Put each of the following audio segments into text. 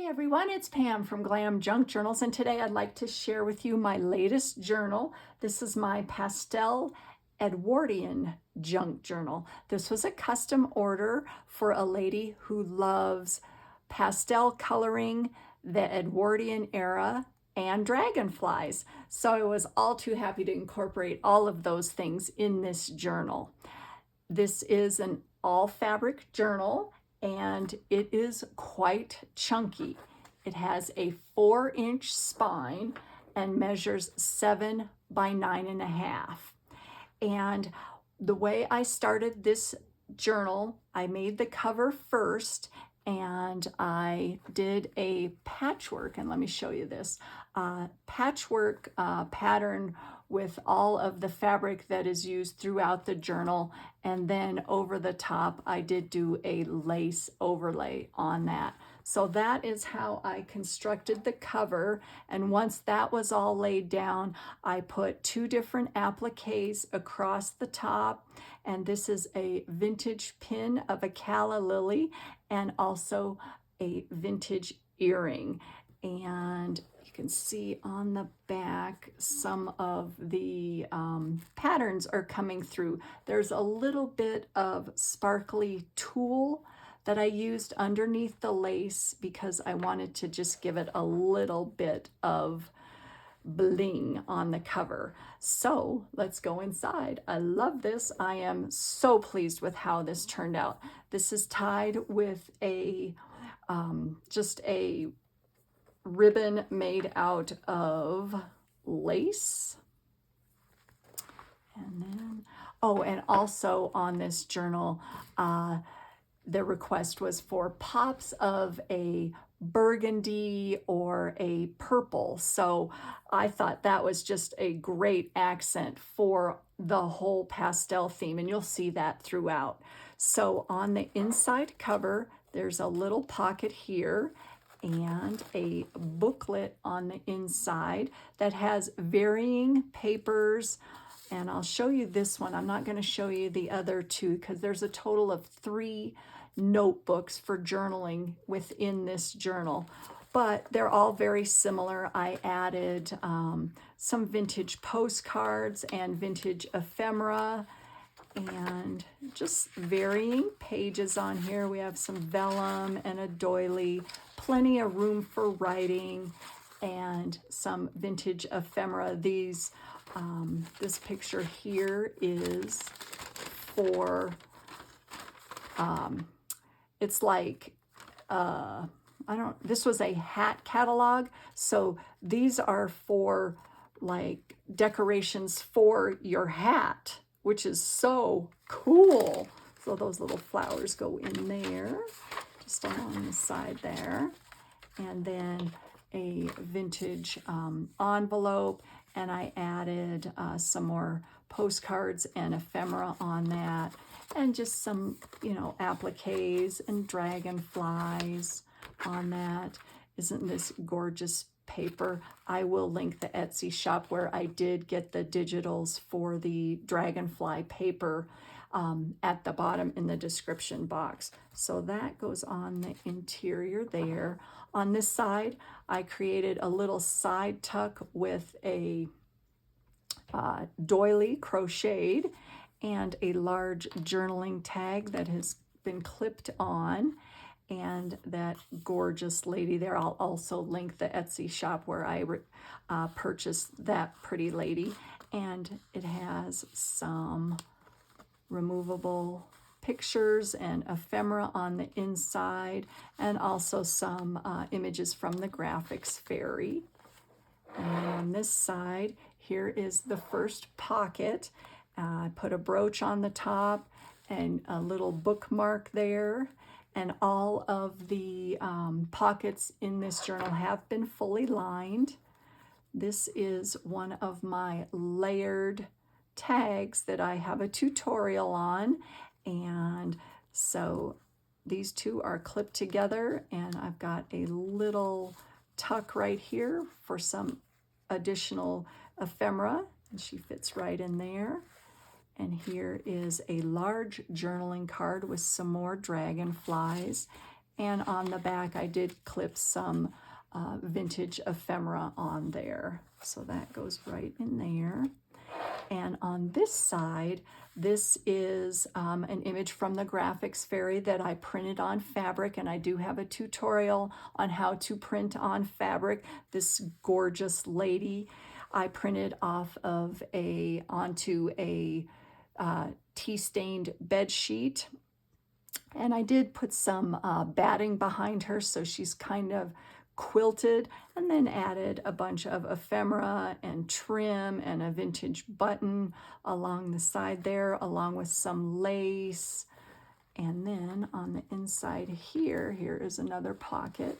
Hey everyone, it's Pam from GlamJunkJournals, and today I'd like to share with you my latest journal. This is my Pastel Edwardian junk journal. This was a custom order for a lady who loves pastel coloring, the Edwardian Era and Dragonflies. So I was all too happy to incorporate all of those things in this journal. This is an all fabric journal, and it is quite chunky. It has a 4-inch spine and measures 7 by 9.5. And the way I started this journal, I made the cover first, and I did a patchwork, and let me show you this, patchwork pattern with all of the fabric that is used throughout the journal, and then over the top I did do a lace overlay on that. So that is how I constructed the cover, and once that was all laid down, I put 2 different appliques across the top, and this is a vintage pin of a calla lily and also a vintage earring. And you can see on the back some of the patterns are coming through. There's a little bit of sparkly tulle that I used underneath the lace because I wanted to just give it a little bit of bling on the cover. So let's go inside. I love this. I am so pleased with how this turned out. This is tied with a just a ribbon made out of lace. And then, oh, and also on this journal, the request was for pops of a burgundy or a purple. So I thought that was just a great accent for the whole pastel theme, and you'll see that throughout. So on the inside cover, there's a little pocket here and a booklet on the inside that has varying papers. And I'll show you this one. I'm not going to show you the other 2 because there's a total of 3 notebooks for journaling within this journal, but they're all very similar. I added some vintage postcards and vintage ephemera and just varying pages on here. We have some vellum and a doily, plenty of room for writing, and some vintage ephemera. These this picture here is for it's like this was a hat catalog, so these are for like decorations for your hat, which is so cool. So those little flowers go in there, just along the side there. And then a vintage envelope, and I added some more postcards and ephemera on that, and just some, appliques and dragonflies on that. Isn't this gorgeous paper? I will link the Etsy shop where I did get the digitals for the dragonfly paper at the bottom in the description box. So that goes on the interior there. On this side, I created a little side tuck with a doily crocheted and a large journaling tag that has been clipped on, and that gorgeous lady there. I'll also link the Etsy shop where I purchased that pretty lady, and it has some removable pictures and ephemera on the inside, and also some images from the graphics fairy. And on this side, here is the first pocket. I put a brooch on the top and a little bookmark there, and all of the pockets in this journal have been fully lined. This is one of my layered tags that I have a tutorial on, and so these 2 are clipped together, and I've got a little tuck right here for some additional ephemera, and she fits right in there. And here is a large journaling card with some more dragonflies, And on the back, I did clip some vintage ephemera on there. So that goes right in there. And on this side, this is an image from the graphics fairy that I printed on fabric, and I do have a tutorial on how to print on fabric. This gorgeous lady I printed off of onto a tea-stained bed sheet. And I did put some batting behind her, so she's kind of quilted, and then added a bunch of ephemera and trim and a vintage button along the side there, along with some lace. And then on the inside here is another pocket.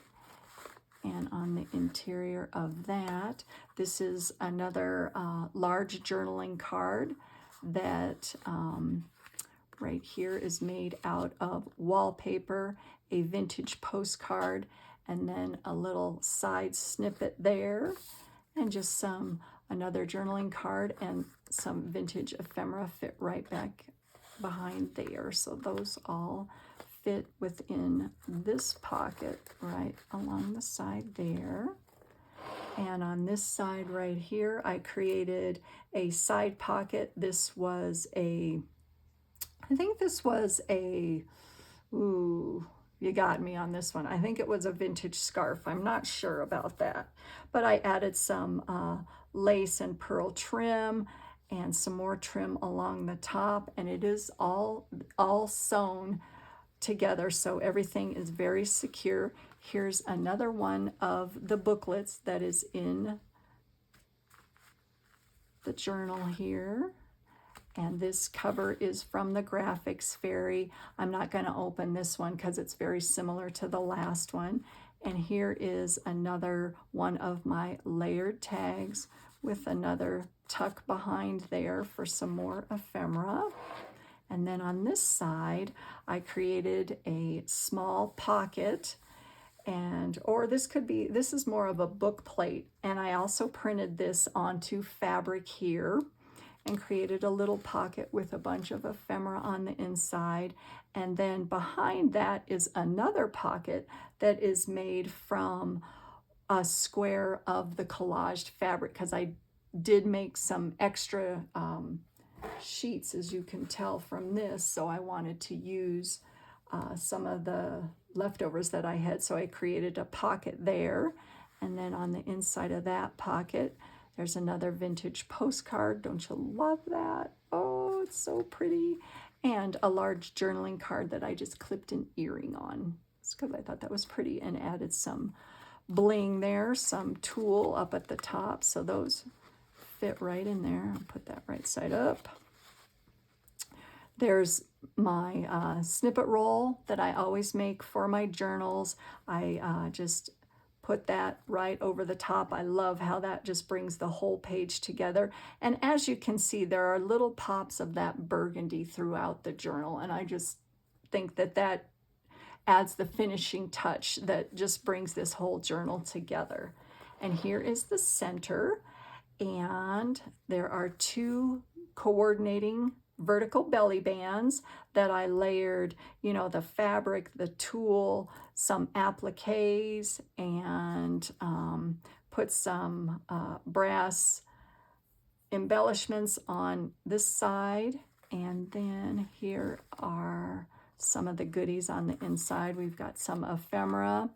And on the interior of that, this is another large journaling card that right here is made out of wallpaper, a vintage postcard, and then a little side snippet there, and just another journaling card, and some vintage ephemera fit right back behind there. So those all fit within this pocket right along the side there. And on this side right here, I created a side pocket. This was I think this was ooh, you got me on this one. I think it was a vintage scarf. I'm not sure about that. But I added some lace and pearl trim and some more trim along the top. And it is all sewn together, so everything is very secure. Here's another one of the booklets that is in the journal here. And this cover is from the graphics fairy. I'm not going to open this one because it's very similar to the last one. And here is another one of my layered tags with another tuck behind there for some more ephemera. And then on this side, I created a small pocket, or this is more of a book plate. And I also printed this onto fabric here and created a little pocket with a bunch of ephemera on the inside. And then behind that is another pocket that is made from a square of the collaged fabric, because I did make some extra sheets, as you can tell from this, so I wanted to use some of the leftovers that I had, so I created a pocket there. And then on the inside of that pocket, there's another vintage postcard. Don't you love that? Oh, it's so pretty. And a large journaling card that I just clipped an earring on. It's because I thought that was pretty, and added some bling there, some tulle up at the top, so those fit right in there. I'll put that right side up. There's my snippet roll that I always make for my journals. I just put that right over the top. I love how that just brings the whole page together. And as you can see, there are little pops of that burgundy throughout the journal. And I just think that that adds the finishing touch that just brings this whole journal together. And here is the center. And there are two coordinating vertical belly bands that I layered, the fabric, the tulle, some appliques, and put some brass embellishments on this side. And then here are some of the goodies on the inside. We've got some ephemera,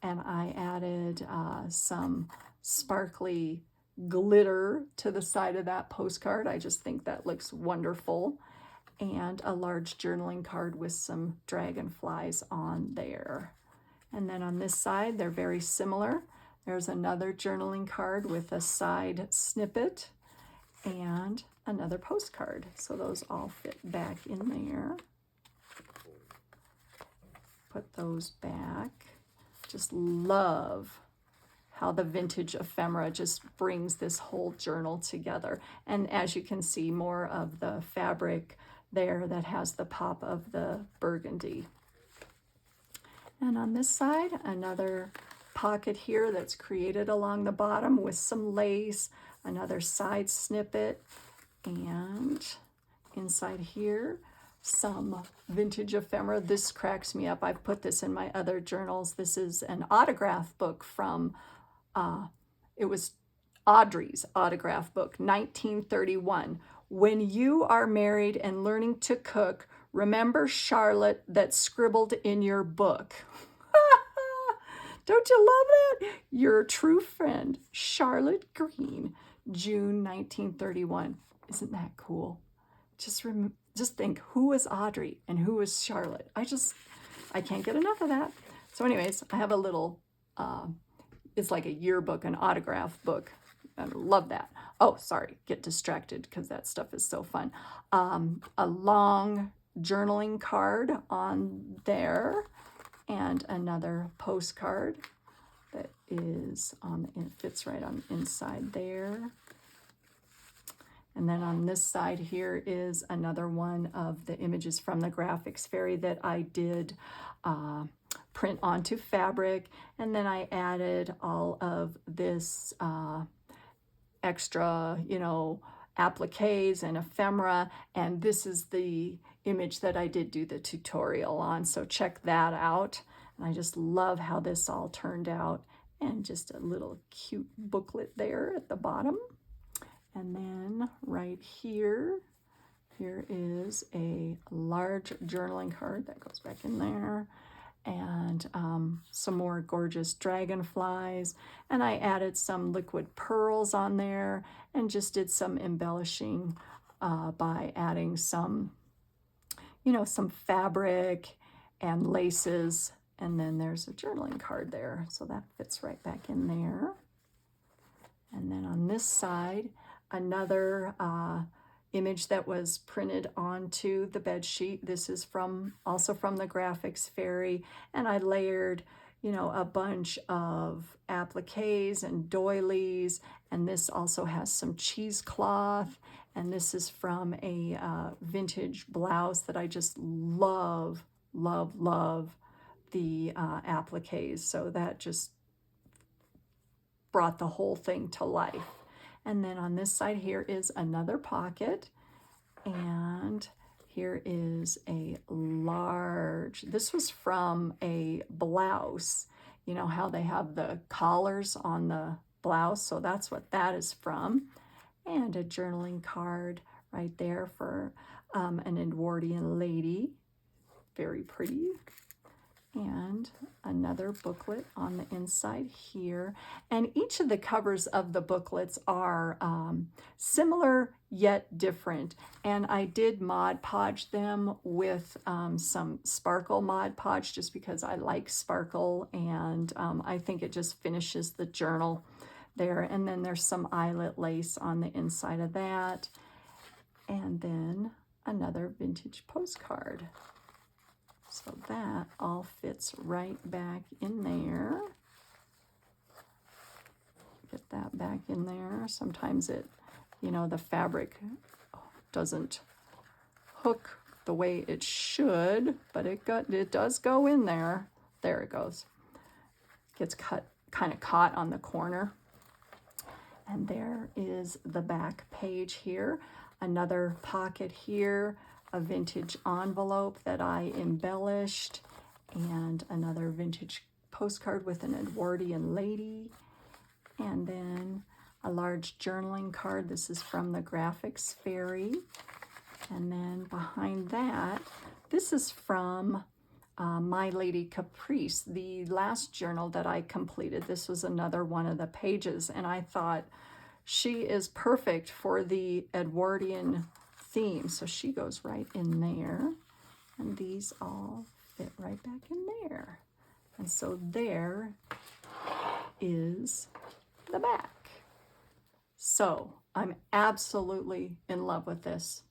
and I added some sparkly glitter to the side of that postcard. I just think that looks wonderful. And a large journaling card with some dragonflies on there. And then on this side, they're very similar. There's another journaling card with a side snippet and another postcard. So those all fit back in there. Put those back. Just love how the vintage ephemera just brings this whole journal together. And as you can see, more of the fabric there that has the pop of the burgundy. And on this side, another pocket here that's created along the bottom with some lace, another side snippet, and inside here, some vintage ephemera. This cracks me up. I've put this in my other journals. This is an autograph book from, it was Audrey's autograph book, 1931. When you are married and learning to cook, remember Charlotte that scribbled in your book. Don't you love that? Your true friend, Charlotte Green, June 1931. Isn't that cool? Just think, who was Audrey and who was Charlotte? I can't get enough of that. So anyways, I have a little, it's like a yearbook, an autograph book. I love that. Oh, sorry, get distracted because that stuff is so fun. A long journaling card on there, and another postcard that is it fits right on the inside there. And then on this side here is another one of the images from the graphics fairy that I did print onto fabric. And then I added all of this extra, appliques and ephemera. And this is the image that I did do the tutorial on. So check that out. And I just love how this all turned out. And just a little cute booklet there at the bottom. And then right here is a large journaling card that goes back in there, and some more gorgeous dragonflies. And I added some liquid pearls on there and just did some embellishing by adding some, some fabric and laces. And then there's a journaling card there. So that fits right back in there. And then on this side, another image that was printed onto the bed sheet. This is also from the graphics fairy, and I layered, a bunch of appliques and doilies, and this also has some cheesecloth, and this is from a vintage blouse that I just love, love, love the appliques. So that just brought the whole thing to life. And then on this side here is another pocket, and here is a large, this was from a blouse. You know how they have the collars on the blouse, so that's what that is from. And a journaling card right there for an Edwardian lady, very pretty. And another booklet on the inside here. And each of the covers of the booklets are similar yet different. And I did Mod Podge them with some sparkle Mod Podge just because I like sparkle, and I think it just finishes the journal there. And then there's some eyelet lace on the inside of that. And then another vintage postcard. So that all fits right back in there. Get that back in there. Sometimes it, the fabric doesn't hook the way it should, but it does go in there. There it goes. Gets kind of caught on the corner. And there is the back page here. Another pocket here. A vintage envelope that I embellished, and another vintage postcard with an Edwardian lady, and then a large journaling card. This is from the graphics fairy. And then behind that, this is from My Lady Caprice, the last journal that I completed. This was another one of the pages, and I thought she is perfect for the Edwardian theme. So she goes right in there, and these all fit right back in there. And so there is the back. So I'm absolutely in love with this.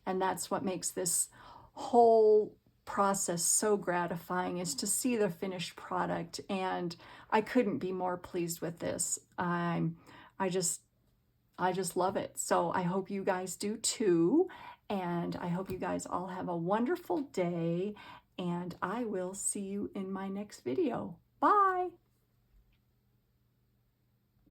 And that's what makes this whole process so gratifying, is to see the finished product. And I couldn't be more pleased with this. I just love it. So I hope you guys do too. And I hope you guys all have a wonderful day. And I will see you in my next video. Bye.